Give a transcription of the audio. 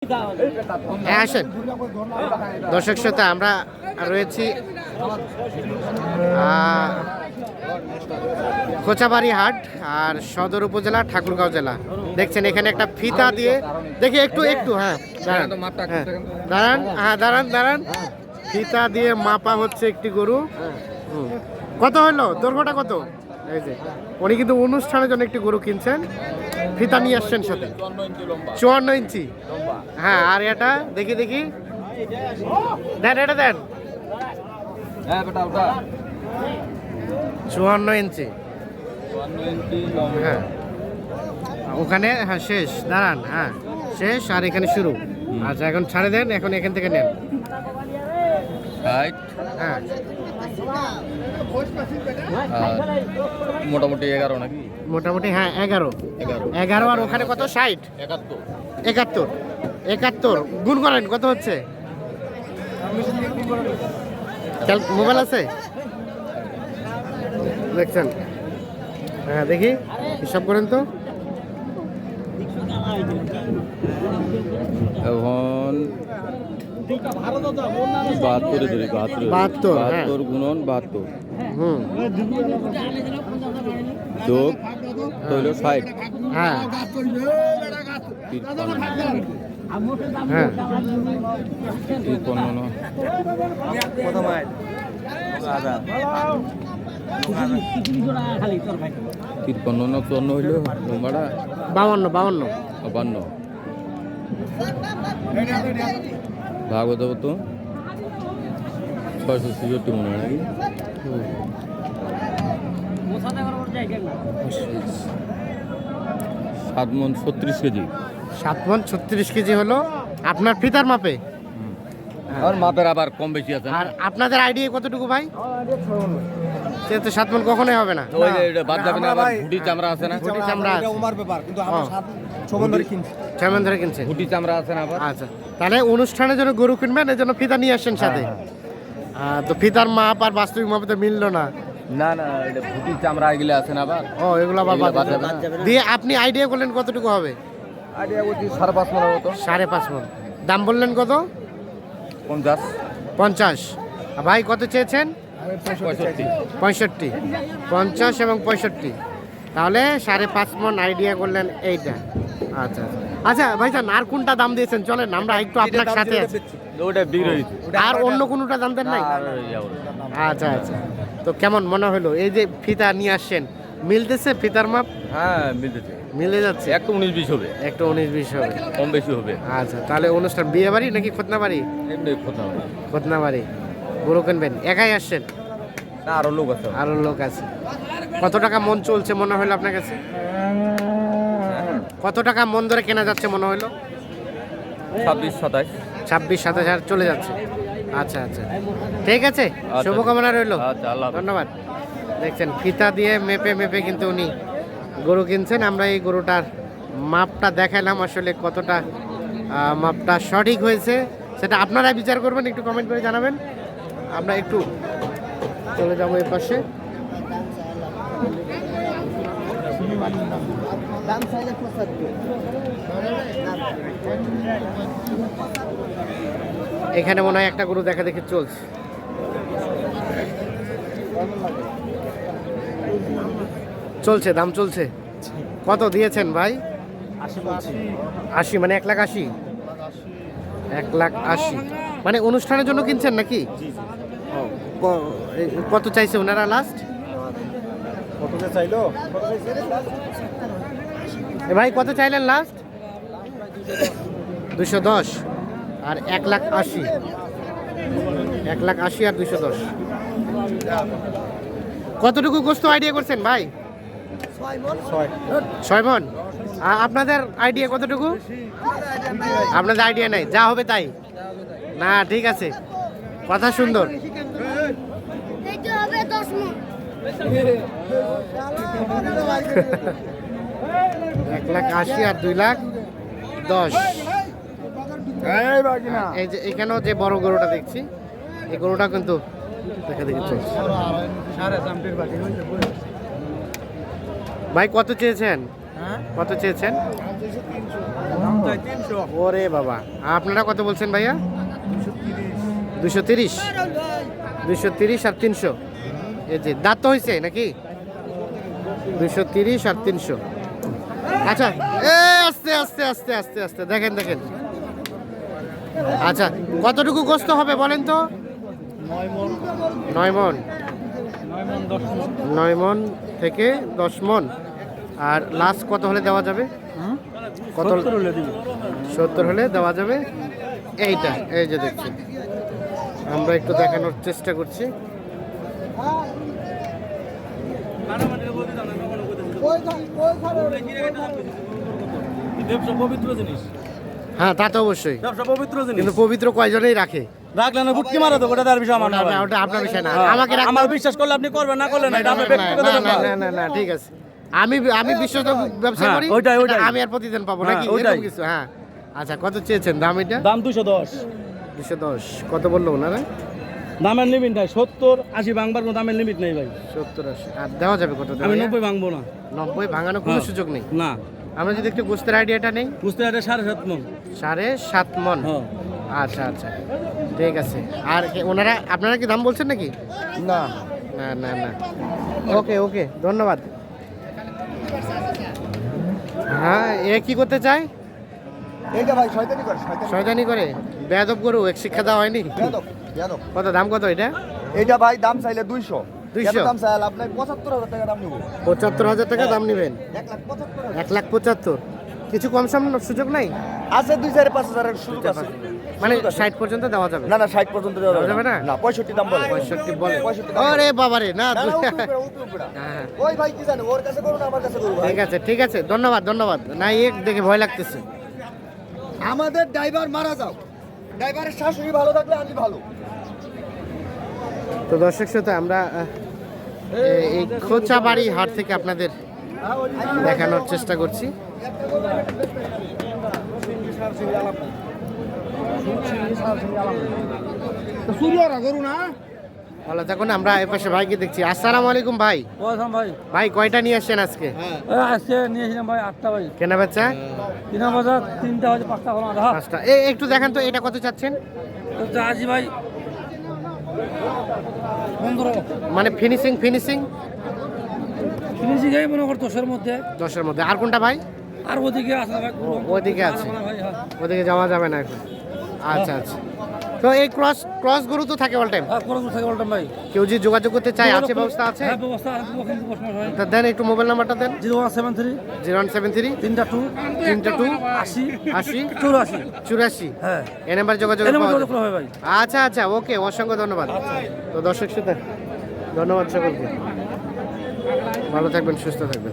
হ্যাঁ আসেন দর্শক শ্রোতা, আমরা রয়েছি কোচাবাড়ি হাট আর সদর উপজেলা ঠাকুরগাঁও জেলা। দেখছেন এখানে একটা ফিতা দিয়ে দেখি একটু একটু হ্যাঁ দাঁড়ান ফিতা দিয়ে মাপা হচ্ছে একটি গরু। কত হলো দৈর্ঘ্যটা কত? এই যে উনি কিন্তু অনুষ্ঠানের জন্য একটি গরু কিনছেন, ফিতা নিয়ে আসছেন সাথে 54 ইঞ্চি। হ্যাঁ আর এটা দেখি দেন এটা দেন 54 ইঞ্চি। হ্যাঁ ওখানে হ্যাঁ শেষ, দাঁড়ান হ্যাঁ শেষ আর এখানে শুরু। আচ্ছা এখন ছাড়ে দেন, এখন এখান থেকে নেন। হ্যাঁ মোটামুটি 11 নাকি? মোটামুটি হ্যাঁ 11 আর ওখানে কত 60 71 গুণ করেন কত হচ্ছে? মোবাইল আছে দেখছেন? হ্যাঁ দেখি হিসাব করেন তো। এখন 72 গুণন 72 যোগ হইল 60। হ্যাঁ হ্যাঁ 53 হইল লম্বাটা 52 ভাগবত তো 666 মনে হয় নাকি? 7 মণ 36 কেজি। 7 মণ 36 কেজি হলো আপনার ফিতার মাপে। আর মাপের আবার কম বেশি আছে। আর আপনাদের আইডিয়া কতটুকু ভাই? সে তো 7 মণ কখনোই হবে না। ওই যে এটা বাদ যাবে না, আবার ভুটি চামড়া আছে না? ভুটি চামড়া আছে ওমার ব্যাপার, কিন্তু আমরা 6 মণ ধরে কিনছি। 6 মণ ধরে কিনছেন? ভুটি চামড়া আছে না আবার? আচ্ছা তাহলে অনুষ্ঠানের জন্য গরু কিনবেন, এই জন্য ফিতা নিয়ে আসছেন সাথে। তো ফিতার মাপ আর বাস্তবিক মাপে তো মিললো না। না এটা ভুটি চামড়া এগুলো আছে না আবার? ও এগুলো আবার বাদ যাবে না। দিয়ে আপনি আইডিয়া করলেন কতটুকু হবে? আইডিয়া করছি 5.5 মণ মতো। 5.5 মণ। দাম বললেন কত? 50। ভাই কত চেয়েছেন? 65। 50 এবং 65, তাহলে 5.5 মণ আইডিয়া করলেন এইটা। আচ্ছা আচ্ছা ভাইজান আর কোনটা দাম দিয়েছেন চলেন আমরা একটু আপনার সাথে আছি। ওটা বিক্রি আর অন্য কোনটা দাম দেন নাই? আচ্ছা তো কেমন মনে হলো এই যে ফিতা নিয়ে আসছেন, মিলতেছে ফিতার মাপ? হ্যাঁ মিলতেছে, মিলে যাচ্ছে। একটু 19-20 হবে, একটু 19-20 হবে, কম বেশি হবে। আচ্ছা তাহলে অনুষ্ঠান বিয়ে বাড়ি নাকি খতনা বাড়ি? এমনি কথা হবে। খতনা বাড়ি। গরু কিনবেন একাই আসছেন? না আরো লোক আছে। আরো লোক আছে। কত টাকা মন চলছে মনে হলো আপনার কাছে? কত টাকা মন ধরে কেনা যাচ্ছে মনে হলো? 26-27 হাজার চলে যাচ্ছে। আচ্ছা ঠিক আছে, শুভকামনা রইল। ধন্যবাদ। দেখছেন ফিতা দিয়ে মেপে কিন্তু উনি গরু কিনছেন। আমরা এই গরুটার মাপটা দেখালাম, আসলে কতটা মাপটা সঠিক হয়েছে সেটা আপনারা বিচার করবেন, একটু কমেন্ট করে জানাবেন। আমরা একটু চলে যাবো এর পাশে। এখানে মনে হয় একটা গরু দেখা দেখি চলছে। দাম চলছে। কত দিয়েছেন ভাই? 80 মানে 1,80,000। 1,80,000 মানে অনুষ্ঠানের জন্য কিনছেন নাকি? কত চাইছে ওনারা লাস্ট? ভাই কত চাইলেন লাস্ট? 210 আর 1,80,000। 1,80,000 আর 210। কতটুকু গোস্ত আইডিয়া করছেন ভাই? 6 মণ। আপনাদের আইডিয়া কতটুকু? আপনাদের আইডিয়া নাই, যা হবে তাই না? ঠিক আছে, কথা সুন্দর। 1,80,000 আর 2,10,000। এই যে এখানেও যে বড় গরুটা দেখছি, এই গরুটা কিন্তু দেখি চলছে। ভাই কত চেয়েছেন? কত চেয়েছেন? ওরে বাবা, আপনারা কত বলছেন ভাইয়া? 230, 230 আর 300। এই যে দাঁত তো হয়েছে নাকি? 230 আর 300। আচ্ছা, আস্তে আস্তে আস্তে আস্তে আস্তে দেখেন দেখেন। আচ্ছা, কতটুকু গোস্ত হবে বলেন তো? 9 মণ, 9 মণ থেকে 10 মণ। আর লাস্ট কত হলে দেওয়া যাবে? কত? 70 হলে দেওয়া যাবে। এইটা, এই যে দেখছি, আমরা একটু দেখানোর চেষ্টা করছি। পবিত্র জিনিস। হ্যাঁ, তা তো অবশ্যই, ব্যবসা পবিত্র জিনিস। কিন্তু পবিত্র কয়জনেই রাখে? রাখলে না বুটকি মারা দেবো, ওটা তার বিষয় আমার না ভাই। ওটা আপনার বিষয় না। আমাকে আমার বিশ্বাস করলে আপনি করবেন, না করলে না, এটা আপনার ব্যক্তিগত না, ব্যাপার। না, না, না, ঠিক আছে। আমি বিশ্বস্ত ব্যবসা হ্যাঁ, করি, ওইটাই। আমি আর প্রতিদিন পাবো হ্যাঁ, নাকি ওইটাই। এরকম কিছু? হ্যাঁ। আচ্ছা, কত চেয়েছেন দাম এটা? দাম 210। 210। কত বললো ওনারা? দামের লিমিট নাই, 70 80 ভাঙবার কোনো দামের লিমিট নেই ভাই। 70 80। আর দেওয়া যাবে কত? আমি 90 ভাঙবো না। 90 ভাঙানোর কোনো হ্যাঁ। সুযোগ নেই। না, আমরা যদি একটু গোস্তের আইডিয়াটা নেই। বুঝতে এটা 7.5 মণ। 7.5 মণ। হ্যাঁ। আচ্ছা আচ্ছা, ঠিক আছে। আর ওনারা, আপনারা কি দাম বলছেন নাকি? না, না না না, ওকে ওকে, ধন্যবাদ। হ্যাঁ, এ কি করতে চায়? এইটা ভাই শয়তানি করে, শয়তানি করে। বেয়াদব গরু, এক শিক্ষা দেওয়া হয়নি। বেয়াদব। কত দাম, কত এটা? এইটা ভাই দাম চাইলে 200। 200? এত দাম চাইলে আপনি 75,000 টাকা দাম নিব। 75,000 টাকা দাম নেবেন? 1,75,000। 1,75,000। কিছু কম সম সুযোগ নাই? আছে 2-5,000 এর সুযোগ আছে। মানে 60 পর্যন্ত দেওয়া যাবে? না না, 60 পর্যন্ত দেওয়া দেওয়া যাবে যাবে না? না। 65 দাম বলে। 65 বলে? 65 দাম ওরে বাবারে, না। না, না, উঠবে। হ্যাঁ, ওই ভাই কি জানে, ওর কাছে করুন না আমার কাছে করুন ভাই। ঠিক আছে ঠিক আছে, ধন্যবাদ ধন্যবাদ। না, এক দেখে ভয় লাগতেছে। আমাদের ড্রাইভার মারা যাও, ড্রাইভারের শাশুড়ি ভালো থাকলে আমি ভালো। তো দর্শক শ্রোতা, আমরা এই খোঁচাবাড়ি হাট থেকে আপনাদের দেখানোর চেষ্টা করছি। ভালো থাকুন। আমরা এ পাশে ভাইকে দেখছি। আসসালামু আলাইকুম ভাই। ভাই ভাই, কয়টা নিয়ে আসছেন আজকে? আজকে নিয়েছিলাম ভাই 8টা ভাই। কেনা বেচা? 3 বাজার 3টা হচ্ছে 5টা হলো না। 5টা। একটু দেখান তো, এটা কত চাচ্ছেন? আজি ভাই 15। মানে ফিনিশিং ফিনিশিং এই মনে কর 10-এর মধ্যে। 10-এর মধ্যে। আর কোনটা ভাই? আর ওদিকে আছে ভাই, ওদিকে আছে, ভাই। হ্যাঁ, ওদিকে যাওয়া যাবে না এখন। আচ্ছা আচ্ছা। তো এই ক্রস গরু তো থাকে অল টাইম? কোন থাকে বলতাম ভাই। কেউ যদি যোগাযোগ করতে চায়, আছে ব্যবস্থা আছে? হ্যাঁ, ব্যবস্থা আছে, কিন্তু বসমান ভাই। তা দেন, একটু মোবাইল নাম্বারটা দেন। 0173 0173 3 2 80 80 84। 84। হ্যাঁ, এই নাম্বার যোগাযোগ এই নাম্বার পাওয়া যোগাযোগ যাবে। করতে হবে ভাই। আচ্ছা আচ্ছা, ওকে, অসংখ্য ধন্যবাদ। তো দর্শক শ্রোতা, ধন্যবাদ সকলকে। ভালো থাকবেন, সুস্থ থাকবেন।